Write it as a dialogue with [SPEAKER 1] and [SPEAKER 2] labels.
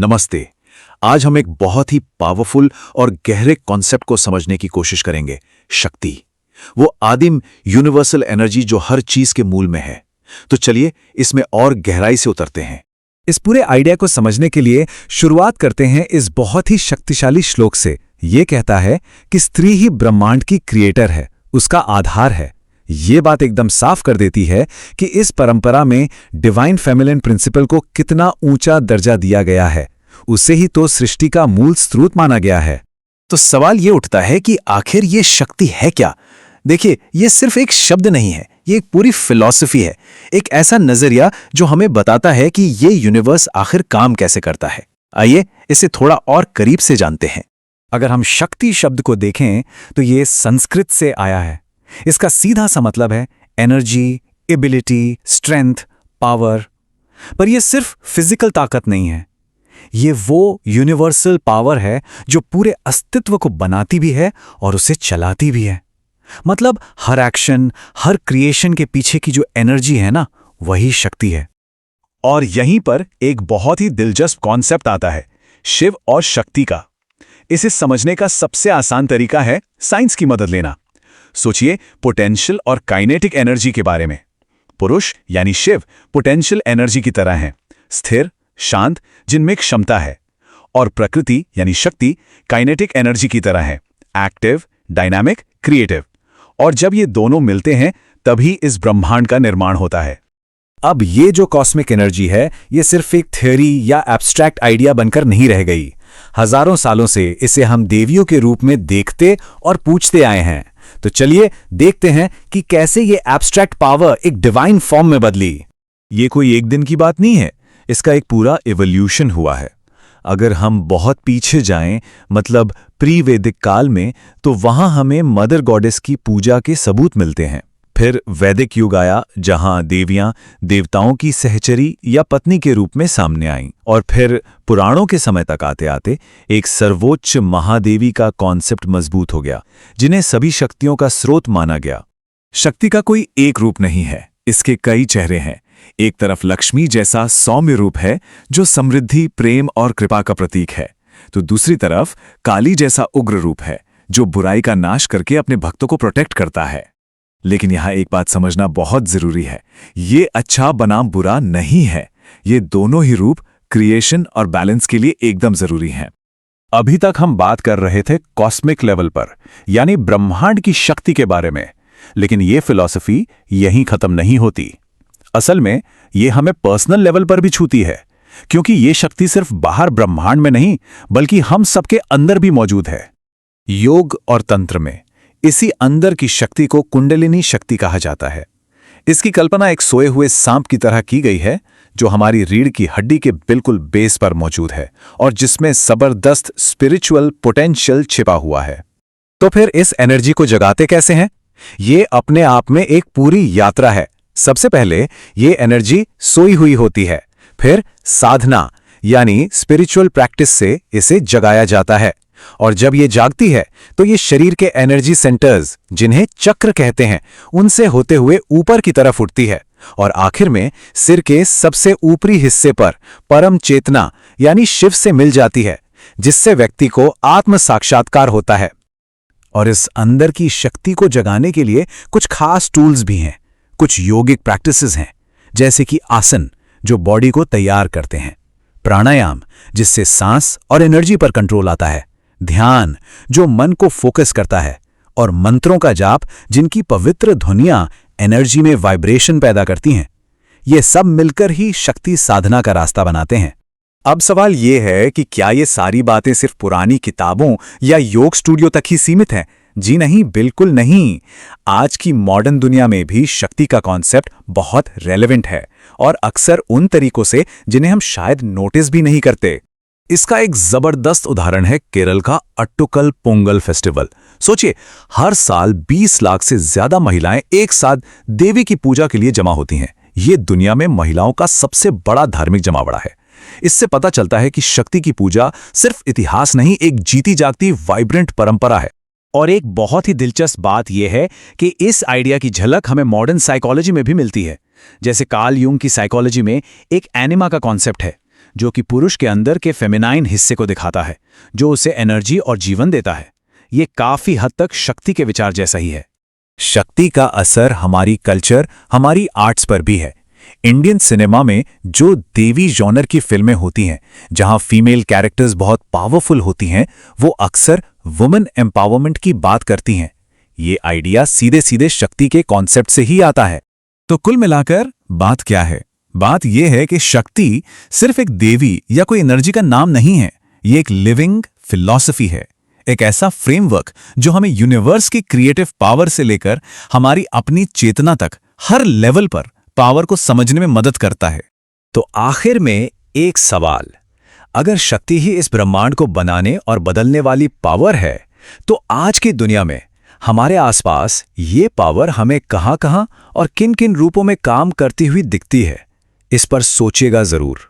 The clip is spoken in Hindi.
[SPEAKER 1] नमस्ते। आज हम एक बहुत ही पावरफुल और गहरे कॉन्सेप्ट को समझने की कोशिश करेंगे, शक्ति। वो आदिम यूनिवर्सल एनर्जी जो हर चीज के मूल में है। तो चलिए इसमें और गहराई से उतरते हैं।
[SPEAKER 2] इस पूरे आइडिया को समझने के लिए शुरुआत करते हैं इस बहुत ही शक्तिशाली श्लोक से। ये कहता है कि स्त्री ही ब्रह्मांड की क्रिएटर है, उसका आधार है। ये बात एकदम साफ कर देती है कि इस परंपरा में डिवाइन फेमिनिन प्रिंसिपल को कितना ऊंचा दर्जा दिया गया है। उसे ही तो सृष्टि का मूल स्रोत माना गया है।
[SPEAKER 1] तो सवाल ये उठता है कि आखिर ये शक्ति है क्या? देखिए, ये सिर्फ एक शब्द नहीं है, ये एक पूरी फिलॉसफी है, एक ऐसा नजरिया जो हमें बताता है कि ये यूनिवर्स आखिर काम कैसे करता है। आइए इसे थोड़ा और करीब से जानते हैं।
[SPEAKER 2] अगर हम शक्ति शब्द को देखें तो ये संस्कृत से आया है। इसका सीधा सा मतलब है एनर्जी, एबिलिटी, स्ट्रेंथ, पावर। पर यह सिर्फ फिजिकल ताकत नहीं है, ये वो यूनिवर्सल पावर है जो पूरे अस्तित्व को बनाती भी है और उसे चलाती भी है। मतलब हर एक्शन, हर क्रिएशन के पीछे की जो एनर्जी है ना, वही शक्ति है।
[SPEAKER 3] और यहीं पर एक बहुत ही दिलचस्प कॉन्सेप्ट आता है, शिव और शक्ति का। इसे समझने का सबसे आसान तरीका है साइंस की मदद लेना। सोचिए पोटेंशियल और काइनेटिक एनर्जी के बारे में। पुरुष यानी शिव पोटेंशियल एनर्जी की तरह हैं, स्थिर, शांत, जिनमें क्षमता है। और प्रकृति यानी शक्ति काइनेटिक एनर्जी की तरह है, एक्टिव, डायनामिक, क्रिएटिव। और जब ये दोनों मिलते हैं तभी इस ब्रह्मांड का निर्माण होता है।
[SPEAKER 2] अब ये जो कॉस्मिक एनर्जी है, ये सिर्फ एक थ्योरी या एब्स्ट्रैक्ट आइडिया बनकर नहीं रह गई। हजारों सालों से इसे हम देवियों के रूप में देखते और पूछते आए हैं। तो चलिए देखते हैं कि कैसे ये एब्स्ट्रैक्ट पावर एक डिवाइन फॉर्म में बदली।
[SPEAKER 3] ये कोई एक दिन की बात नहीं है, इसका एक पूरा इवोल्यूशन हुआ है। अगर हम बहुत पीछे जाएं, मतलब प्री वैदिक काल में, तो वहां हमें मदर गॉडेस की पूजा के सबूत मिलते हैं। फिर वैदिक युग आया, जहां देवियां देवताओं की सहचरी या पत्नी के रूप में सामने आईं। और फिर पुराणों के समय तक आते आते एक सर्वोच्च महादेवी का कॉन्सेप्ट मजबूत हो गया, जिन्हें सभी शक्तियों का स्रोत माना गया।
[SPEAKER 2] शक्ति का कोई एक रूप नहीं है, इसके कई चेहरे हैं। एक तरफ लक्ष्मी जैसा सौम्य रूप है जो समृद्धि, प्रेम और कृपा का प्रतीक है, तो दूसरी तरफ काली जैसा उग्र रूप है जो बुराई का नाश करके अपने भक्तों को प्रोटेक्ट करता है। लेकिन यहां एक बात समझना बहुत जरूरी है, ये अच्छा बनाम बुरा नहीं है। ये दोनों ही रूप क्रिएशन और बैलेंस के लिए एकदम जरूरी हैं।
[SPEAKER 3] अभी तक हम बात कर रहे थे कॉस्मिक लेवल पर, यानी ब्रह्मांड की शक्ति के बारे में। लेकिन ये फिलॉसफी यहीं खत्म नहीं होती। असल में ये हमें पर्सनल लेवल पर भी छूती है, क्योंकि ये शक्ति सिर्फ बाहर ब्रह्मांड में नहीं, बल्कि हम सबके अंदर भी मौजूद है।
[SPEAKER 1] योग और तंत्र में इसी अंदर की शक्ति को कुंडलिनी शक्ति कहा जाता है। इसकी कल्पना एक सोए हुए सांप की तरह की गई है, जो हमारी रीढ़ की हड्डी के बिल्कुल बेस पर मौजूद है और जिसमें जबरदस्त स्पिरिचुअल पोटेंशियल छिपा हुआ है।
[SPEAKER 2] तो फिर इस एनर्जी को जगाते कैसे हैं? ये अपने आप में एक पूरी यात्रा है। सबसे पहले ये एनर्जी सोई हुई होती है, फिर साधना यानी स्पिरिचुअल प्रैक्टिस से इसे जगाया जाता है। और जब ये जागती है तो ये शरीर के एनर्जी सेंटर्स, जिन्हें चक्र कहते हैं, उनसे होते हुए ऊपर की तरफ उठती है और आखिर में सिर के सबसे ऊपरी हिस्से पर परम चेतना यानी शिव से मिल जाती है, जिससे व्यक्ति को आत्म साक्षात्कार होता है। और इस अंदर की शक्ति को जगाने के लिए कुछ खास टूल्स भी हैं, कुछ योगिक प्रैक्टिसेस हैं, जैसे कि आसन जो बॉडी को तैयार करते हैं, प्राणायाम जिससे सांस और एनर्जी पर कंट्रोल आता है, ध्यान जो मन को फोकस करता है, और मंत्रों का जाप जिनकी पवित्र ध्वनियां एनर्जी में वाइब्रेशन पैदा करती हैं। ये सब मिलकर ही शक्ति साधना का रास्ता बनाते हैं। अब सवाल ये है कि क्या ये सारी बातें सिर्फ पुरानी किताबों या योग स्टूडियो तक ही सीमित हैं? जी नहीं, बिल्कुल नहीं। आज की मॉडर्न दुनिया में भी शक्ति का कॉन्सेप्ट बहुत रेलेवेंट है, और अक्सर उन तरीकों से जिन्हें हम शायद नोटिस भी नहीं करते। इसका एक जबरदस्त उदाहरण है केरल का अट्टुकल पोंगल फेस्टिवल। सोचिए, हर साल 20 लाख से ज्यादा महिलाएं एक साथ देवी की पूजा के लिए जमा होती हैं। ये दुनिया में महिलाओं का सबसे बड़ा धार्मिक जमावड़ा है। इससे पता चलता है कि शक्ति की पूजा सिर्फ इतिहास नहीं, एक जीती जागती वाइब्रेंट परंपरा है। और एक बहुत ही दिलचस्प बात यह है कि इस आइडिया की झलक हमें मॉडर्न साइकोलॉजी में भी मिलती है। जैसे कार्ल यूंग की साइकोलॉजी में एक एनिमा का कॉन्सेप्ट है,
[SPEAKER 3] जो कि पुरुष के अंदर के फेमिनाइन हिस्से को दिखाता है, जो उसे एनर्जी और जीवन देता है। ये काफी हद तक शक्ति के विचार जैसा ही है।
[SPEAKER 2] शक्ति का असर हमारी कल्चर, हमारी आर्ट्स पर भी है। इंडियन सिनेमा में जो देवी जॉनर की फिल्में होती हैं, जहां फीमेल कैरेक्टर्स बहुत पावरफुल होती हैं, वो अक्सर वुमेन एम्पावरमेंट की बात करती हैं। ये आइडिया सीधे सीधे शक्ति के कॉन्सेप्ट से ही आता है।
[SPEAKER 3] तो कुल मिलाकर बात क्या है? बात यह है कि शक्ति सिर्फ एक देवी या कोई एनर्जी का नाम नहीं है। ये एक लिविंग फिलॉसफी है, एक ऐसा फ्रेमवर्क जो हमें यूनिवर्स की क्रिएटिव पावर से लेकर हमारी अपनी चेतना तक हर लेवल पर पावर को समझने में मदद करता है।
[SPEAKER 2] तो आखिर में एक सवाल, अगर शक्ति ही इस ब्रह्मांड को बनाने और बदलने वाली पावर है, तो आज की दुनिया में हमारे आसपास ये पावर हमें कहां-कहां और किन-किन रूपों में काम करती हुई दिखती है? इस पर सोचिएगा जरूर।